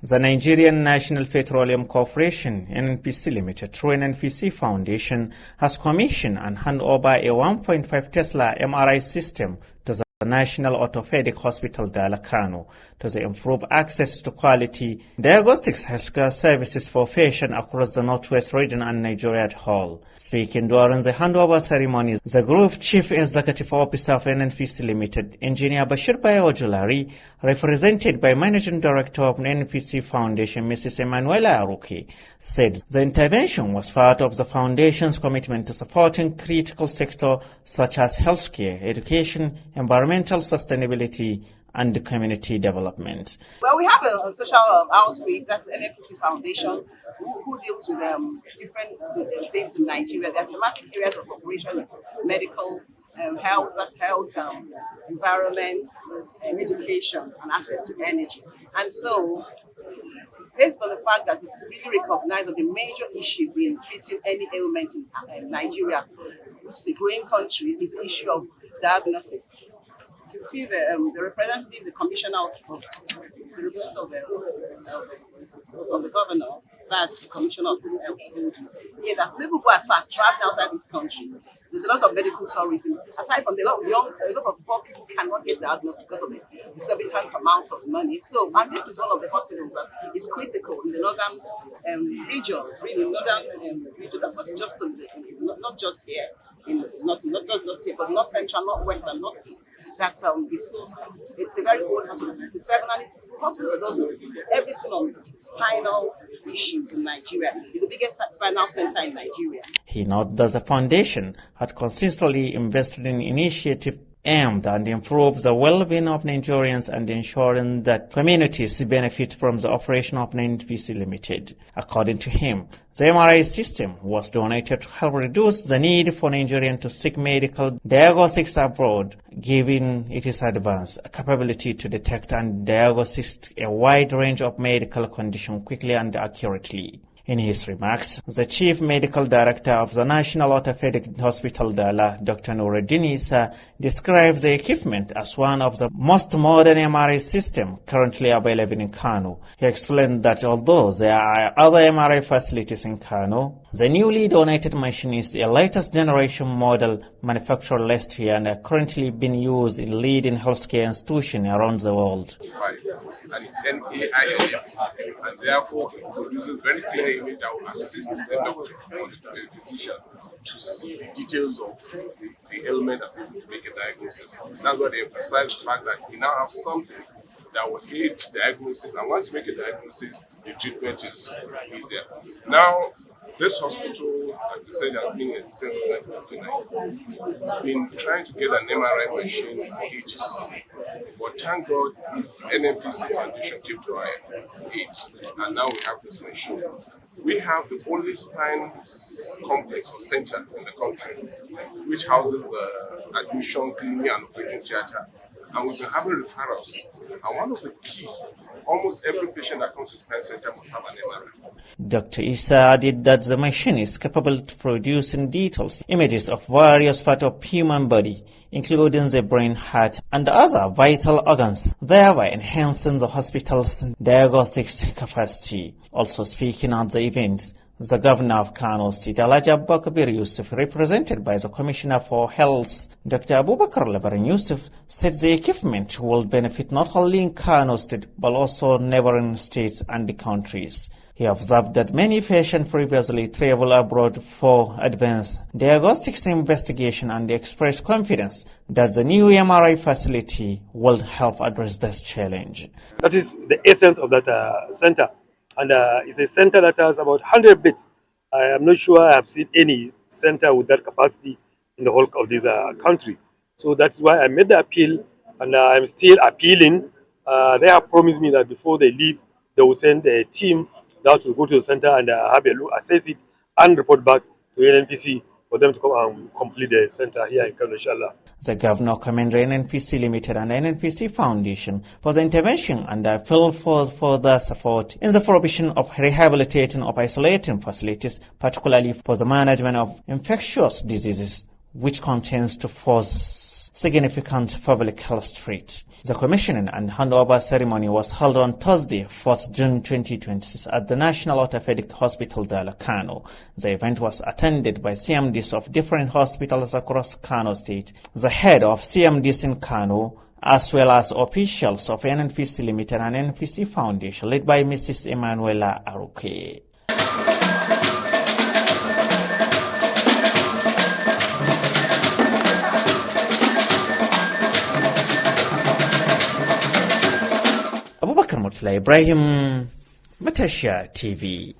The Nigerian National Petroleum Corporation, NNPC Limited, through NNPC Foundation, has commissioned and handed over a 1.5 Tesla MRI system to the National Orthopedic Hospital, Kano, to improve access to quality diagnostics healthcare services for patients across the Northwest region and Nigeria at whole. Speaking during the handover ceremony, the Group Chief Executive Officer of NNPC Limited, Engineer Bashir Bayojulari, represented by Managing Director of NNPC Foundation, Mrs. Emanuela Aruki, said the intervention was part of the Foundation's commitment to supporting critical sectors such as healthcare, education, environmental sustainability, and community development. Well, we have a social outreach, that's NNPC Foundation, who deals with different things in Nigeria. There are thematic areas of operation, it's medical, health, that's health, environment, education, and access to energy. And so, based on the fact that it's really recognized that the major issue in treating any ailment in Nigeria, which is a growing country, is the issue of diagnosis. You can see the representative, the commissioner of the governor, that's the commissioner of health. Yeah, that's people go as far as traveling outside this country. There's a lot of medical tourism. Aside from a lot of poor people cannot get diagnosed because of the exorbitant amounts of money. So, and this is one of the hospitals that is critical in the northern region, really northern region. That's not just here. Not just here, but North Central, North West, and North East. That's it's a very old hospital, 67, and it's a hospital that does with everything on spinal issues in Nigeria. It's the biggest spinal center in Nigeria. He noted that the foundation had consistently invested in initiatives aimed at improve the well-being of Nigerians and ensuring that communities benefit from the operation of NNPC Limited. According to him, the MRI system was donated to help reduce the need for Nigerians to seek medical diagnostics abroad, given its advanced capability to detect and diagnose a wide range of medical conditions quickly and accurately. In his remarks, the Chief Medical Director of the National Orthopedic Hospital, Dala, Dr. Nuruddin Isa, describes the equipment as one of the most modern MRI systems currently available in Kano. He explained that although there are other MRI facilities in Kano, the newly donated machine is a latest generation model manufactured last year and are currently being used in leading healthcare institutions around the world. And it's NAIM, and therefore it produces very clear image that will assist the doctor or the physician to see the details of the ailment and be able to make a diagnosis. That's why they emphasize the fact that we now have something that will aid diagnosis, and once you make a diagnosis, the treatment is easier. Now, this hospital, as I said, has been in existence since 1959. Been trying to get an MRI machine for ages. But thank God, NNPC Foundation came to our aid, and now we have this machine. We have the only spine complex or center in the country, which houses admission, clinic, and operating theater. And we've been having referrals. And one of the key, almost every patient that comes to the spine center must have an MRI. Dr. Issa added that the machine is capable of producing detailed images of various parts of human body, including the brain, heart, and other vital organs, thereby enhancing the hospital's diagnostics capacity. Also speaking at the event, the Governor of Kano State, Alhaji Abubakar Yusuf, represented by the Commissioner for Health, Dr. Abubakar Labaran Yusuf, said the equipment will benefit not only in Kano State, but also neighboring states and the countries. He observed that many patients previously travel abroad for advanced diagnostics investigation and expressed confidence that the new MRI facility will help address this challenge. That is the essence of that center. And it's a center that has about 100 beds. I am not sure I have seen any center with that capacity in the whole of this country. So that's why I made the appeal, and I'm still appealing. They have promised me that before they leave, they will send a team that will go to the center and have a look, assess it, and report back to NNPC for them to come and complete the center here in Kano, inshallah. The Governor commended NNPC Limited and NNPC Foundation for the intervention and appealed for further support in the provision of rehabilitating of isolating facilities, particularly for the management of infectious diseases, which contains to force significant public health threat. The commissioning and handover ceremony was held on Thursday, 4th June 2026 at the National Orthopedic Hospital, Kano. The event was attended by CMDs of different hospitals across Kano State, the head of CMDs in Kano, as well as officials of NNPC Limited and NNPC Foundation, led by Mrs. Emanuela Aruke. Abubakar Murtala Ibrahim, Matasha TV.